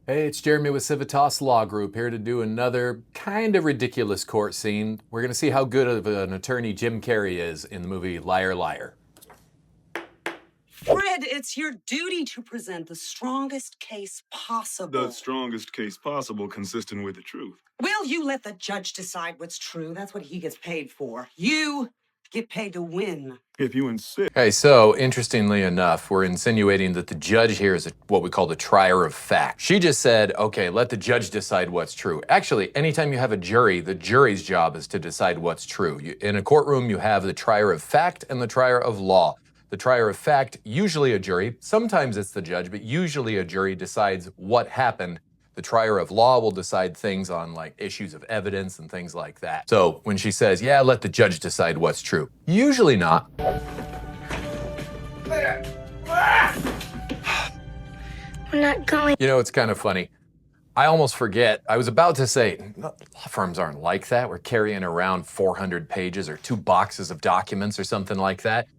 Hey, it's Jeremy with Civitas Law Group here to do another kind of ridiculous court scene. We're going to see how good of an attorney Jim Carrey is in the movie Liar Liar. Fred, it's your duty to present the strongest case possible. The strongest case possible consistent with the truth. Will you let the judge decide what's true? That's what he gets paid for. You get paid to win. If you insist. Okay, so interestingly enough, we're insinuating that the judge here is what we call the trier of fact. She just said, okay, let the judge decide what's true. Actually, anytime you have a jury, the jury's job is to decide what's true. In a courtroom, you have the trier of fact and the trier of law. The trier of fact, usually a jury, sometimes it's the judge, but usually a jury decides what happened. The trier of law will decide things on like issues of evidence and things like that. So when she says, yeah, let the judge decide what's true, usually not. We're not going. You know, it's kind of funny. I almost forget. I was about to say, law firms aren't like that. We're carrying around 400 pages or 2 boxes of documents or something like that.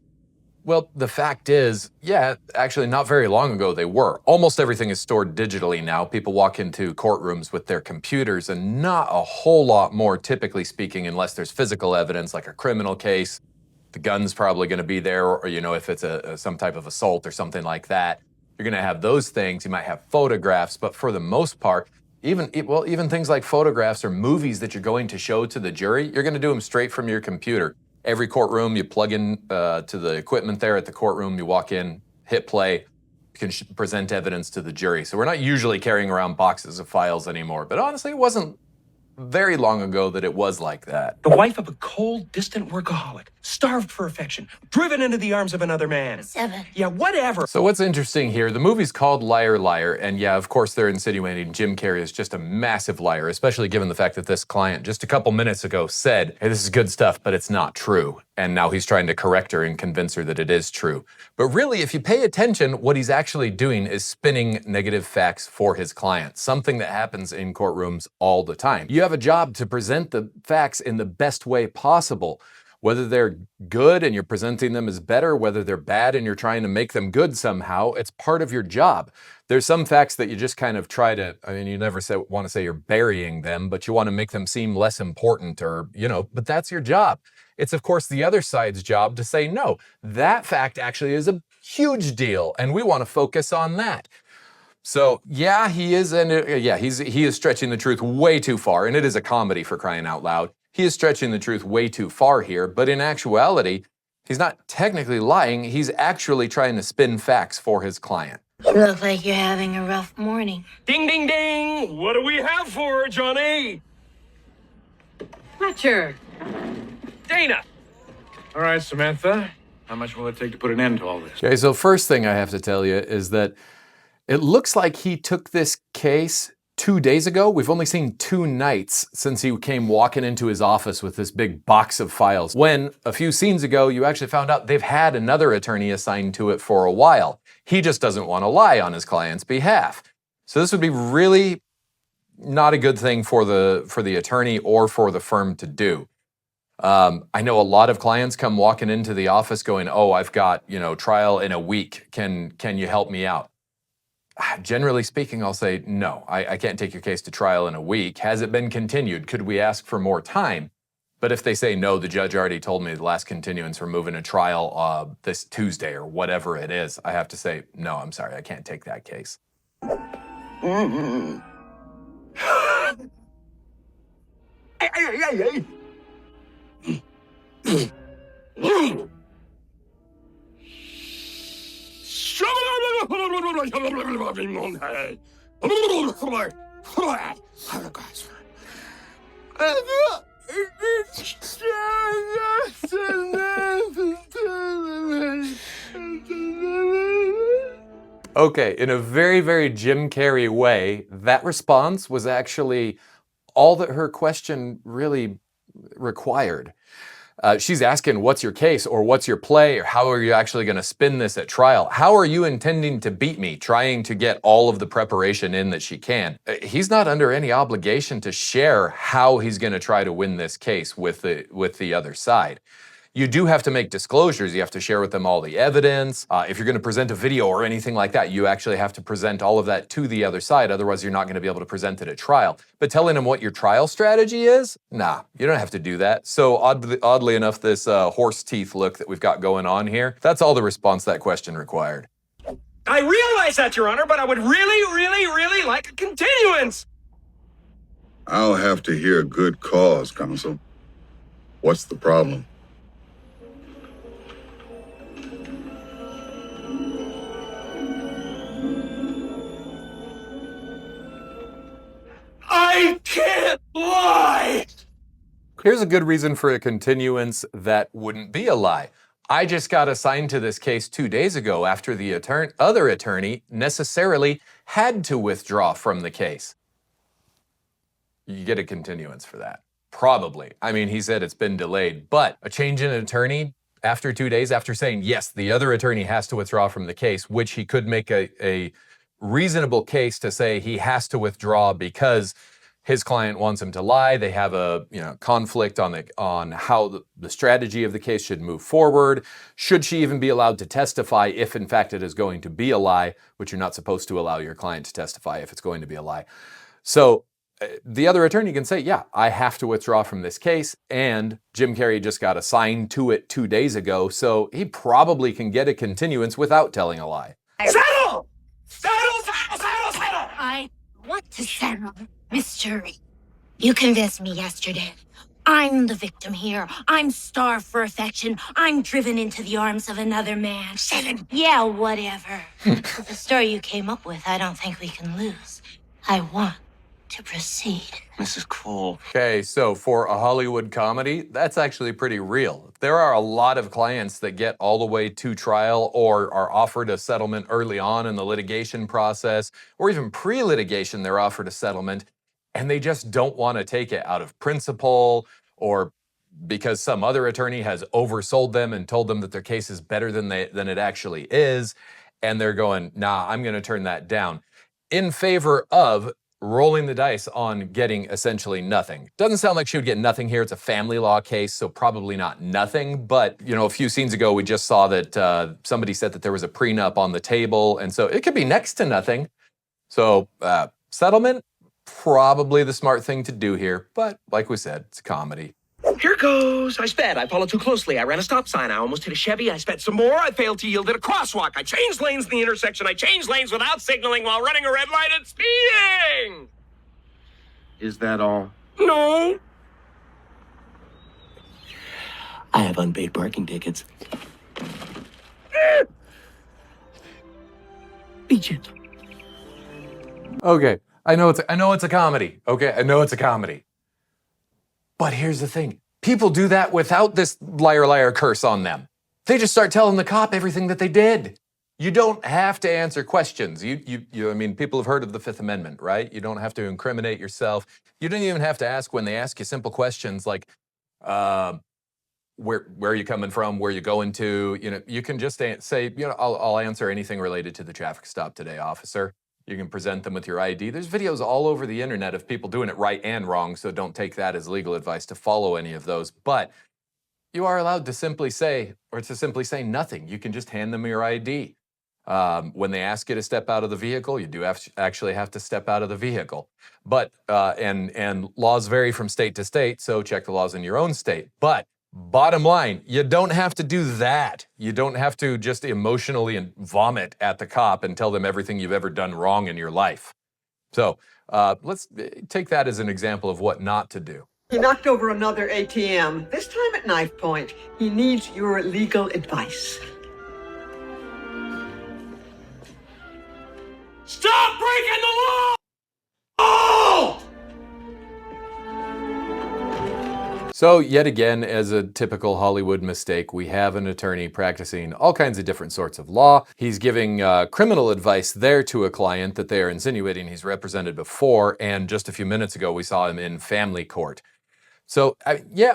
Well, the fact is, yeah, actually not very long ago they were. Almost everything is stored digitally now. People walk into courtrooms with their computers and not a whole lot more, typically speaking, unless there's physical evidence like a criminal case. The gun's probably going to be there, or you know, if it's some type of assault or something like that, you're going to have those things. You might have photographs, but for the most part, even things like photographs or movies that you're going to show to the jury, you're going to do them straight from your computer. Every courtroom, you plug in to the equipment there at the courtroom, you walk in, hit play, you can present evidence to the jury. So we're not usually carrying around boxes of files anymore, but honestly, it wasn't very long ago that it was like that. The wife of a cold, distant workaholic, starved for affection, driven into the arms of another man. 7. Yeah, whatever. So what's interesting here, the movie's called Liar Liar, and yeah, of course they're insinuating Jim Carrey is just a massive liar, especially given the fact that this client just a couple minutes ago said, hey, this is good stuff, but it's not true. And now he's trying to correct her and convince her that it is true. But really, if you pay attention, what he's actually doing is spinning negative facts for his client, something that happens in courtrooms all the time. You have a job to present the facts in the best way possible. Whether they're good and you're presenting them as better, whether they're bad and you're trying to make them good somehow, it's part of your job. There's some facts that you just kind of try to, I mean, you never want to say you're burying them, but you want to make them seem less important or, you know, but that's your job. It's, of course, the other side's job to say, no, that fact actually is a huge deal, and we want to focus on that. So, yeah, he is stretching the truth way too far, and it is a comedy for crying out loud. He is stretching the truth way too far here, but in actuality, he's not technically lying. He's actually trying to spin facts for his client. You look like you're having a rough morning. Ding, ding, ding. What do we have for her, Johnny? Fletcher. Dana. All right, Samantha. How much will it take to put an end to all this? Okay, so first thing I have to tell you is that it looks like he took this case 2 days ago. We've only seen 2 nights since he came walking into his office with this big box of files. When a few scenes ago, you actually found out they've had another attorney assigned to it for a while. He just doesn't want to lie on his client's behalf. So this would be really not a good thing for the attorney or for the firm to do. I know a lot of clients come walking into the office going, oh, I've got, trial in a week. Can you help me out? Generally speaking, I'll say, no, I can't take your case to trial in a week. Has it been continued? Could we ask for more time? But if they say, no, the judge already told me the last continuance, we're moving to trial this Tuesday or whatever it is, I have to say, no, I'm sorry, I can't take that case. Okay, in a very, very Jim Carrey way, that response was actually all that her question really required. She's asking, what's your case, or what's your play, or how are you actually going to spin this at trial? How are you intending to beat me, trying to get all of the preparation in that she can? He's not under any obligation to share how he's going to try to win this case with the other side. You do have to make disclosures. You have to share with them all the evidence. If you're going to present a video or anything like that, you actually have to present all of that to the other side. Otherwise, you're not going to be able to present it at trial. But telling them what your trial strategy is, nah, you don't have to do that. So oddly enough, this horse teeth look that we've got going on here, that's all the response that question required. I realize that, Your Honor, but I would really like a continuance. I'll have to hear good cause, counsel. What's the problem? I can't lie! Here's a good reason for a continuance that wouldn't be a lie. I just got assigned to this case 2 days ago after the other attorney necessarily had to withdraw from the case. You get a continuance for that. Probably. I mean, he said it's been delayed, but a change in attorney after 2 days, after saying, yes, the other attorney has to withdraw from the case, which he could make a reasonable case to say he has to withdraw because his client wants him to lie. They have a conflict on how the strategy of the case should move forward. Should she even be allowed to testify if in fact it is going to be a lie, which you're not supposed to allow your client to testify if it's going to be a lie. So the other attorney can say, yeah, I have to withdraw from this case, and Jim Carrey just got assigned to it 2 days ago, so he probably can get a continuance without telling a lie. Settle! I want to settle, Mr. You convinced me yesterday. I'm the victim here. I'm starved for affection. I'm driven into the arms of another man. Yeah, whatever. With the story you came up with, I don't think we can lose. I want to proceed. Mrs. Cole. Okay, so for a Hollywood comedy, that's actually pretty real. There are a lot of clients that get all the way to trial or are offered a settlement early on in the litigation process, or even pre-litigation, they're offered a settlement, and they just don't want to take it out of principle or because some other attorney has oversold them and told them that their case is better than it actually is, and they're going, nah, I'm going to turn that down, in favor of rolling the dice on getting essentially nothing. Doesn't sound like she would get nothing here. It's a family law case, so probably not nothing. But, a few scenes ago, we just saw that somebody said that there was a prenup on the table, and so it could be next to nothing. So settlement, probably the smart thing to do here. But like we said, it's a comedy. Here goes. I sped. I followed too closely. I ran a stop sign. I almost hit a Chevy. I sped some more. I failed to yield at a crosswalk. I changed lanes in the intersection. I changed lanes without signaling while running a red light and speeding. Is that all? No. I have unpaid parking tickets. Be gentle. Okay, I know it's a comedy. Okay, I know it's a comedy. But here's the thing. People do that without this liar, liar curse on them. They just start telling the cop everything that they did. You don't have to answer questions. People have heard of the Fifth Amendment, right? You don't have to incriminate yourself. You don't even have to ask when they ask you simple questions like, where are you coming from? Where are you going to? You can just say, I'll answer anything related to the traffic stop today, officer. You can present them with your ID. There's videos all over the internet of people doing it right and wrong, so don't take that as legal advice to follow any of those. But you are allowed to simply say nothing. You can just hand them your ID. When they ask you to step out of the vehicle, you do actually have to step out of the vehicle. But and laws vary from state to state, so check the laws in your own state. But bottom line, you don't have to do that. You don't have to just emotionally vomit at the cop and tell them everything you've ever done wrong in your life. So let's take that as an example of what not to do. He knocked over another ATM, this time at knife point. He needs your legal advice. Stop breaking the law! Oh! So yet again, as a typical Hollywood mistake, we have an attorney practicing all kinds of different sorts of law. He's giving criminal advice there to a client that they are insinuating he's represented before, and just a few minutes ago we saw him in family court. So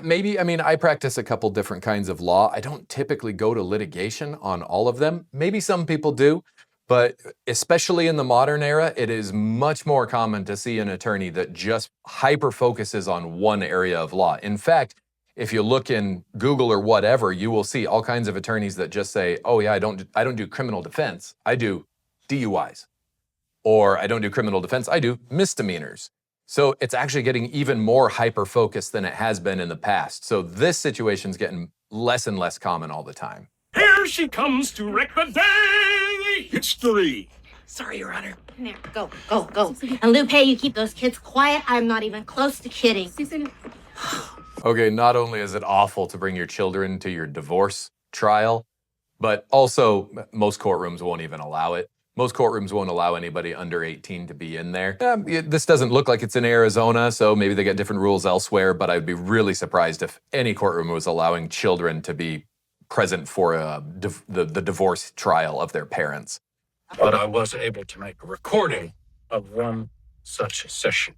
maybe, I practice a couple different kinds of law. I don't typically go to litigation on all of them. Maybe some people do. But especially in the modern era, it is much more common to see an attorney that just hyper focuses on one area of law. In fact, If you look in Google or whatever, you will see all kinds of attorneys that just say, oh yeah, I don't do criminal defense. I do DUIs. Or I don't do criminal defense, I do misdemeanors. So it's actually getting even more hyper-focused than it has been in the past. So this situation's getting less and less common all the time. Here she comes to wreck the day! History! Sorry, Your Honor. There, go. And Lupe, you keep those kids quiet. I'm not even close to kidding. Okay, not only is it awful to bring your children to your divorce trial, but also most courtrooms won't even allow it. Most courtrooms won't allow anybody under 18 to be in there. This doesn't look like it's in Arizona, so maybe they get different rules elsewhere, but I'd be really surprised if any courtroom was allowing children to be present for the divorce trial of their parents. But I was able to make a recording of one such session.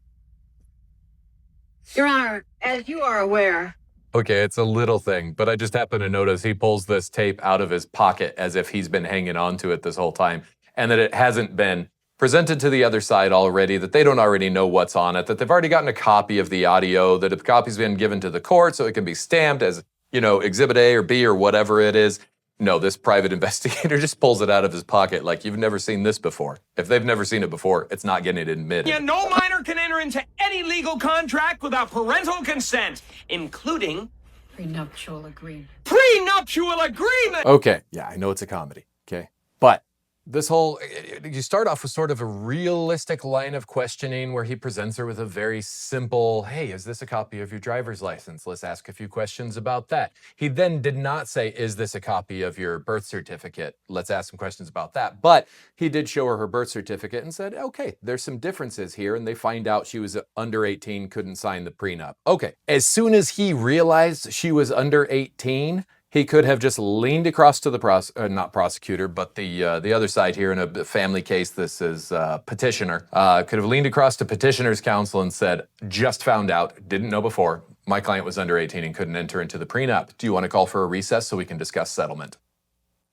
Your Honor, as you are aware, Okay, it's a little thing, but I just happen to notice he pulls this tape out of his pocket as if he's been hanging on to it this whole time, and that it hasn't been presented to the other side already, that they don't already know what's on it, that they've already gotten a copy of the audio, that the copy's been given to the court so it can be stamped as, Exhibit A or B or whatever it is. No, this private investigator just pulls it out of his pocket like you've never seen this before. If they've never seen it before, it's not getting admitted. Yeah, no minor can enter into any legal contract without parental consent, including prenuptial agreement. prenuptial agreement! Okay, yeah, I know it's a comedy, okay? But this whole, you start off with sort of a realistic line of questioning where he presents her with a very simple, hey, is this a copy of your driver's license? Let's ask a few questions about that. He then did not say, is this a copy of your birth certificate? Let's ask some questions about that. But he did show her birth certificate and said, okay, there's some differences here. And they find out she was under 18, couldn't sign the prenup. Okay, as soon as he realized she was under 18, he could have just leaned across to the not prosecutor, but the other side here in a family case. This is petitioner. Could have leaned across to petitioner's counsel and said, just found out, didn't know before, my client was under 18 and couldn't enter into the prenup. Do you want to call for a recess so we can discuss settlement?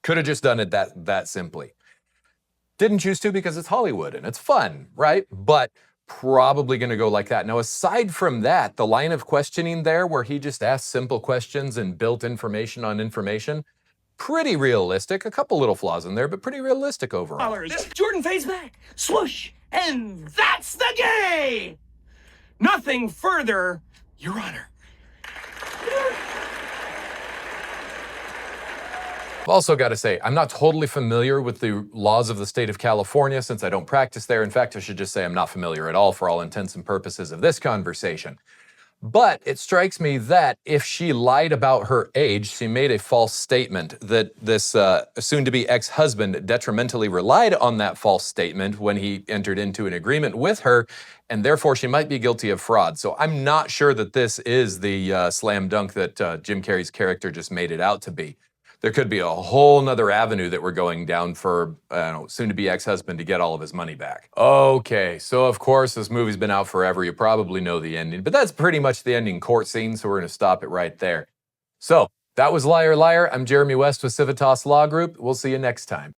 Could have just done it that simply. Didn't choose to because it's Hollywood and it's fun, right? But probably going to go like that. Now, aside from that, the line of questioning there where he just asked simple questions and built information on information, pretty realistic. A couple little flaws in there, but pretty realistic overall. This Jordan fades back, swoosh, and that's the game! Nothing further, Your Honor. I've also got to say, I'm not totally familiar with the laws of the state of California since I don't practice there. In fact, I should just say I'm not familiar at all for all intents and purposes of this conversation. But it strikes me that if she lied about her age, she made a false statement, that this soon-to-be ex-husband detrimentally relied on that false statement when he entered into an agreement with her, and therefore she might be guilty of fraud. So I'm not sure that this is the slam dunk that Jim Carrey's character just made it out to be. There could be a whole nother avenue that we're going down for, soon-to-be ex-husband to get all of his money back. Okay, so of course, this movie's been out forever. You probably know the ending, but that's pretty much the ending court scene, so we're going to stop it right there. So, that was Liar Liar. I'm Jeremy West with Civitas Law Group. We'll see you next time.